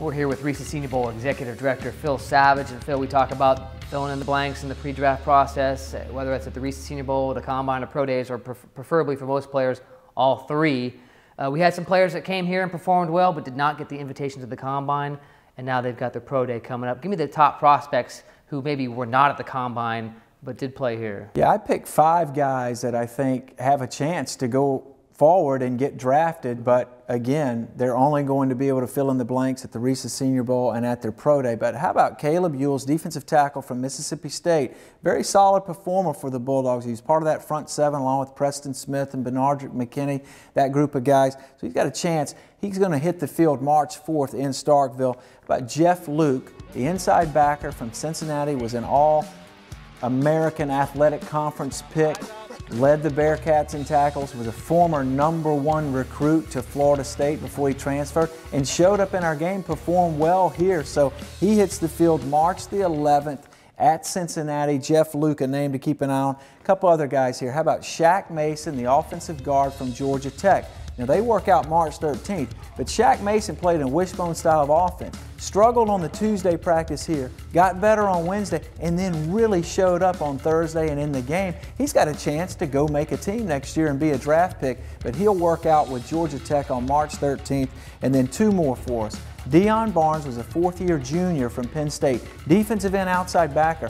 We're here with Reese Senior Bowl Executive Director Phil Savage. And Phil, we talk about filling in the blanks in the pre-draft process, whether it's at the Reese Senior Bowl, the Combine, or Pro Days, or preferably for most players, all three. We had some players that came here and performed well, but did not get the invitation to the Combine, and now they've got their Pro Day coming up. Give me the top prospects who maybe were not at the Combine, but did play here. Yeah, I picked 5 guys that I think have a chance to go forward and get drafted, but again, they're only going to be able to fill in the blanks at the Reese Senior Bowl and at their Pro Day. But how about Caleb Ewells, defensive tackle from Mississippi State? Very solid performer for the Bulldogs. He's part of that front 7 along with Preston Smith and Benardrick McKinney, that group of guys. So he's got a chance. He's going to hit the field March 4th in Starkville. But Jeff Luke, the inside backer from Cincinnati, was an All-American Athletic Conference pick. Led the Bearcats in tackles, was a former #1 recruit to Florida State before he transferred, and showed up in our game, performed well here. So he hits the field March the 11th at Cincinnati. Jeff Luke, a name to keep an eye on. A couple other guys here. How about Shaq Mason, the offensive guard from Georgia Tech? Now, they work out March 13th, but Shaq Mason played in a wishbone style of offense. Struggled on the Tuesday practice here, got better on Wednesday, and then really showed up on Thursday and in the game. He's got a chance to go make a team next year and be a draft pick, but he'll work out with Georgia Tech on March 13th. And then 2 more for us. Deion Barnes was a 4th-year junior from Penn State, defensive end outside backer.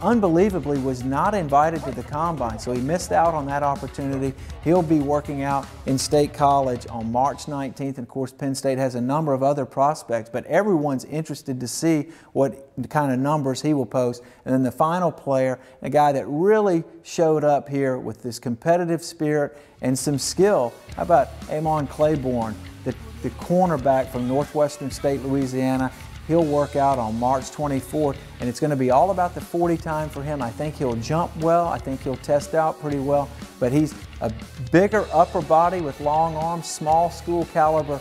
Unbelievably was not invited to the Combine, so he missed out on that opportunity. He'll be working out in State College on March 19th, and of course Penn State has a number of other prospects, but everyone's interested to see what kind of numbers he will post. And then the final player, a guy that really showed up here with this competitive spirit and some skill. How about Amon Claiborne, the cornerback from Northwestern State, Louisiana? He'll work out on March 24th, and it's going to be all about the 40 time for him. I think he'll jump well. I think he'll test out pretty well, but he's a bigger upper body with long arms, small school caliber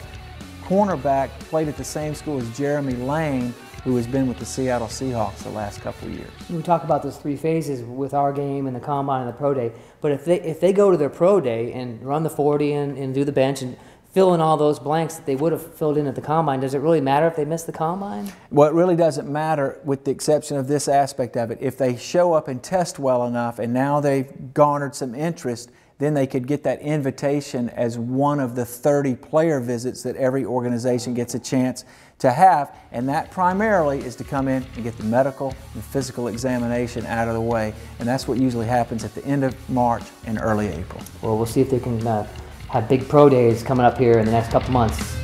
cornerback, played at the same school as Jeremy Lane, who has been with the Seattle Seahawks the last couple of years. We talk about those 3 phases with our game and the Combine and the Pro Day, but if they go to their Pro Day and run the 40 and do the bench and fill in all those blanks that they would have filled in at the Combine, does it really matter if they miss the Combine? Well, it really doesn't matter with the exception of this aspect of it. If they show up and test well enough and now they've garnered some interest, then they could get that invitation as one of the 30 player visits that every organization gets a chance to have, and that primarily is to come in and get the medical and physical examination out of the way, and that's what usually happens at the end of March and early April. Well, we'll see if they can have big Pro Days coming up here in the next couple months.